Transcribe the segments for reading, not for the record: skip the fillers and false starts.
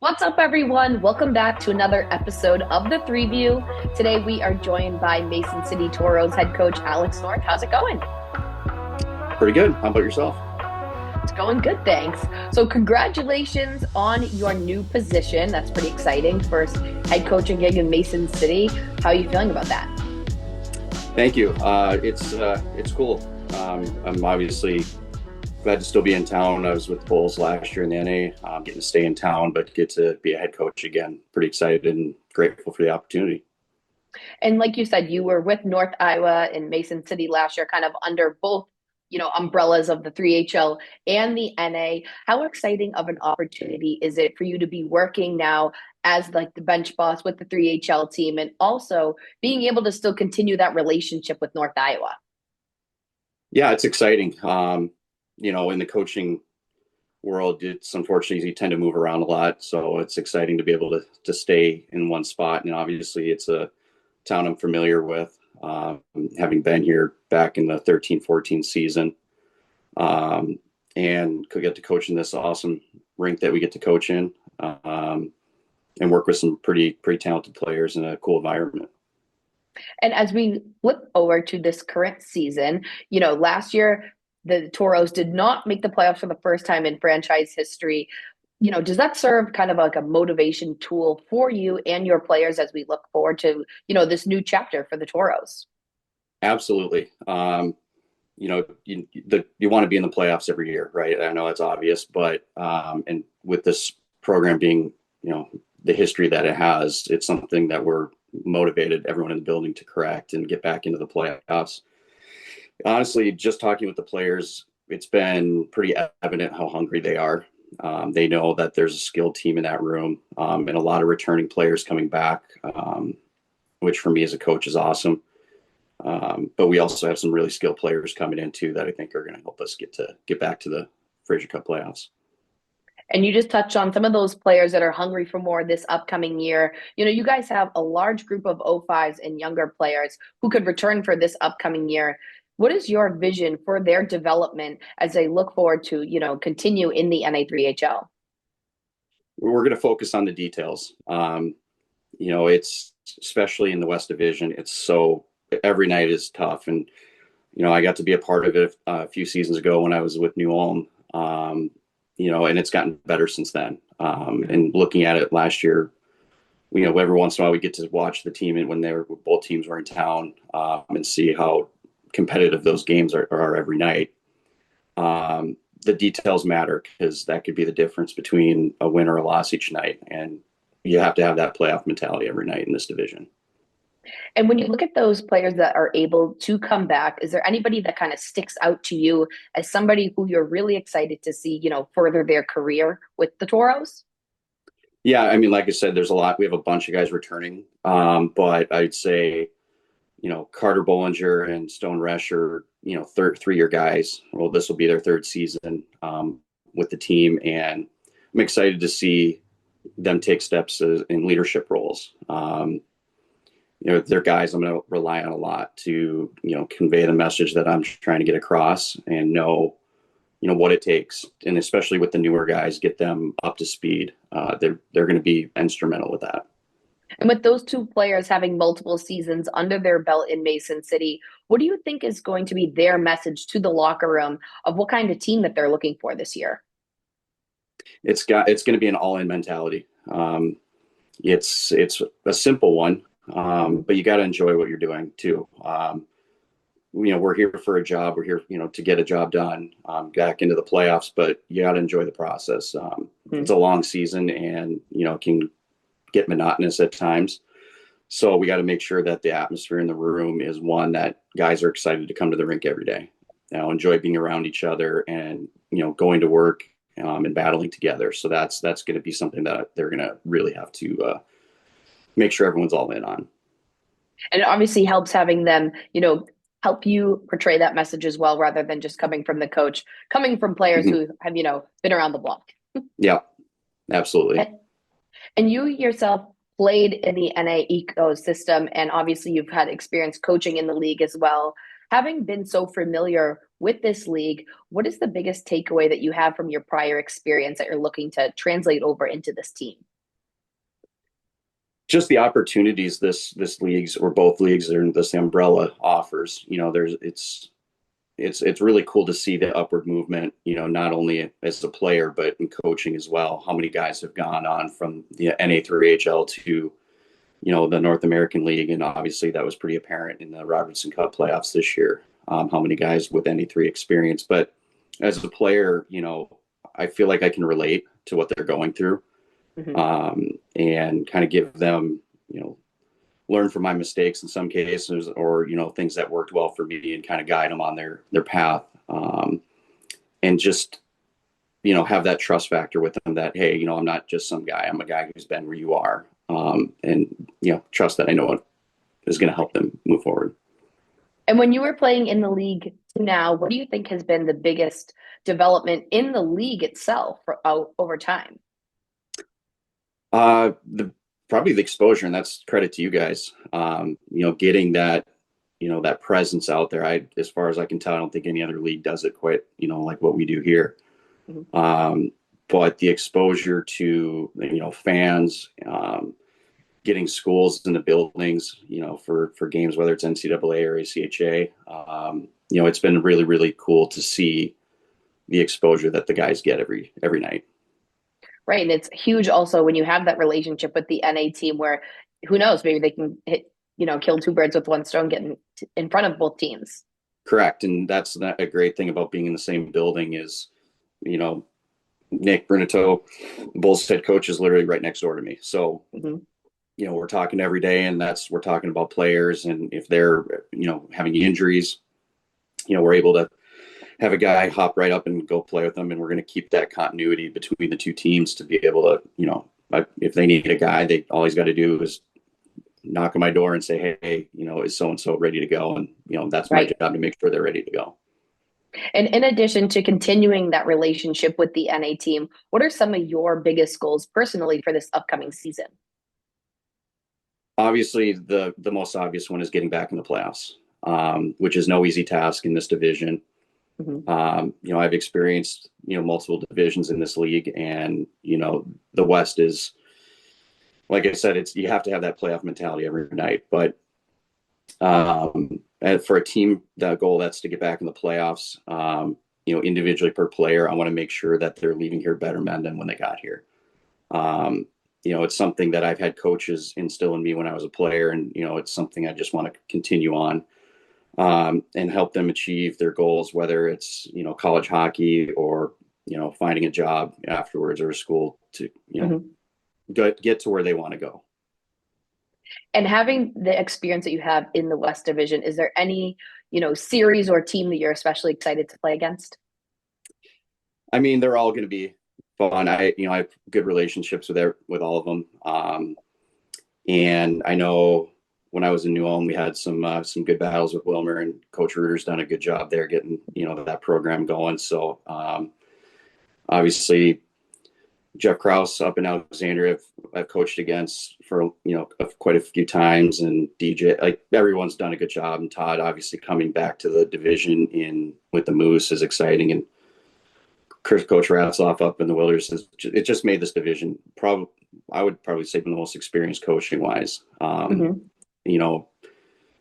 What's up, everyone? Welcome back to another episode of the Three View. Today, we are joined by Mason City Toros head coach Alex North. How's it going? Pretty good. How about yourself? It's going good, thanks. So, congratulations on your new position. That's pretty exciting. First head coaching gig in Mason City. How are you feeling about that? Thank you. It's cool. I'm obviously glad to still be in town. I was with the Bulls last year in the NA, getting to stay in town, but get to be a head coach again. Pretty excited and grateful for the opportunity. And like you said, you were with North Iowa and Mason City last year, kind of under both, umbrellas of the 3HL and the NA. How exciting of an opportunity is it for you to be working now as like the bench boss with the 3HL team and also being able to still continue that relationship with North Iowa? Yeah, it's exciting. In the coaching world, it's unfortunately you tend to move around a lot, so it's exciting to be able to stay in one spot. And obviously, it's a town I'm familiar with, having been here back in the 13-14 season, and could get to coach in this awesome rink that we get to coach in, and work with some pretty talented players in a cool environment. And as we flip over to this current season, last year the Toros did not make the playoffs for the first time in franchise history. Does that serve kind of like a motivation tool for you and your players as we look forward to, this new chapter for the Toros? Absolutely. You want to be in the playoffs every year, right? I know it's obvious, but and with this program being, the history that it has, it's something that we're motivated everyone in the building to correct and get back into the playoffs. Honestly, just talking with the players, it's been pretty evident how hungry they are. They know that there's a skilled team in that room, and a lot of returning players coming back, which for me as a coach is awesome. But we also have some really skilled players coming in too that I think are going to help us get back to the Fraser Cup playoffs. And you just touched on some of those players that are hungry for more this upcoming year. You guys have a large group of O5s and younger players who could return for this upcoming year. What is your vision for their development as they look forward to, continue in the NA3HL? We're going to focus on the details. It's especially in the West Division. It's so every night is tough, and I got to be a part of it a few seasons ago when I was with New Ulm. And it's gotten better since then. And looking at it last year, every once in a while we get to watch the team and when both teams were in town, and see how competitive those games are every night. The details matter because that could be the difference between a win or a loss each night. And you have to have that playoff mentality every night in this division. And when you look at those players that are able to come back, is there anybody that kind of sticks out to you as somebody who you're really excited to see, further their career with the Toros? Yeah, I mean, like I said, there's a lot. We have a bunch of guys returning, but I'd say, Carter Bollinger and Stone Resch are, three-year guys. Well, this will be their third season with the team, and I'm excited to see them take steps in leadership roles. They're guys I'm going to rely on a lot to, convey the message that I'm trying to get across and know, what it takes. And especially with the newer guys, get them up to speed. They're going to be instrumental with that. And with those two players having multiple seasons under their belt in Mason City, what do you think is going to be their message to the locker room of what kind of team that they're looking for this year? It's going to be an all-in mentality. It's a simple one. But you got to enjoy what you're doing too. We're here for a job. We're here, to get a job done, back into the playoffs, but you got to enjoy the process. It's a long season and, it can get monotonous at times. So we got to make sure that the atmosphere in the room is one that guys are excited to come to the rink every day, enjoy being around each other and, going to work, and battling together. So that's going to be something that they're going to really have to, make sure everyone's all in on. And it obviously helps having them, help you portray that message as well, rather than just coming from the coach, coming from players who have, been around the block. Yeah, absolutely. And you yourself played in the NA ecosystem, and obviously you've had experience coaching in the league as well. Having been so familiar with this league, what is the biggest takeaway that you have from your prior experience that you're looking to translate over into this team? just the opportunities this leagues or both leagues or this umbrella offers. There's it's really cool to see the upward movement, not only as a player, but in coaching as well. How many guys have gone on from the NA3HL to, the North American League. And obviously that was pretty apparent in the Robertson Cup playoffs this year, how many guys with NA3 experience. But as a player, I feel like I can relate to what they're going through, and kind of give them, learn from my mistakes in some cases, or things that worked well for me, and kind of guide them on their path, and just have that trust factor with them that, hey, I'm not just some guy, I'm a guy who's been where you are, and trust that I know what is going to help them move forward. And when you were playing in the league now, what do you think has been the biggest development in the league itself over time? Probably the exposure, and that's credit to you guys. Getting that, that presence out there. As far as I can tell, I don't think any other league does it quite, like what we do here. But the exposure to, fans, getting schools in the buildings, for games, whether it's NCAA or ACHA, it's been really, really cool to see the exposure that the guys get every night. Right. And it's huge also when you have that relationship with the NA team where who knows, maybe they can hit, kill two birds with one stone, getting in front of both teams. Correct. And that's a great thing about being in the same building is, Nick Brunito, Bulls head coach, is literally right next door to me. So, we're talking every day, and we're talking about players. And if they're, having injuries, we're able to have a guy hop right up and go play with them. And we're going to keep that continuity between the two teams to be able to, if they need a guy, all he's got to do is knock on my door and say, hey, is so-and-so ready to go? And, that's my job to make sure they're ready to go. And in addition to continuing that relationship with the NA team, what are some of your biggest goals personally for this upcoming season? Obviously, the most obvious one is getting back in the playoffs, which is no easy task in this division. I've experienced, multiple divisions in this league, and, the West is, like I said, you have to have that playoff mentality every night. But for a team, the goal that's to get back in the playoffs, individually per player, I want to make sure that they're leaving here better men than when they got here. It's something that I've had coaches instill in me when I was a player, and, it's something I just want to continue on. And help them achieve their goals, whether it's, college hockey or, finding a job afterwards or a school to, get to where they want to go. And having the experience that you have in the West Division, is there any, series or team that you're especially excited to play against? I mean, they're all going to be fun. I have good relationships with all of them. And I know when I was in New Ulm, we had some good battles with Wilmer, and Coach Reuter's done a good job there getting, that program going. So obviously Jeff Krause up in Alexandria, I've coached against for, quite a few times, and DJ, like, everyone's done a good job. And Todd, obviously coming back to the division with the Moose is exciting. And Coach Ratzloff up in the Wilders, it just made this division I would probably say the most experienced coaching wise.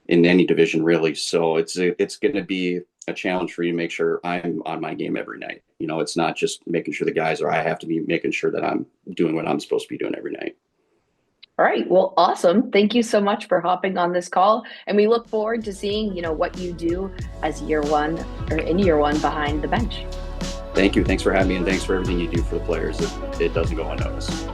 In any division really. So it's going to be a challenge for you to make sure I'm on my game every night. It's not just making sure the guys I have to be making sure that I'm doing what I'm supposed to be doing every night. All right. Well, awesome. Thank you so much for hopping on this call. And we look forward to seeing, what you do as in year one behind the bench. Thank you. Thanks for having me. And thanks for everything you do for the players. It doesn't go unnoticed.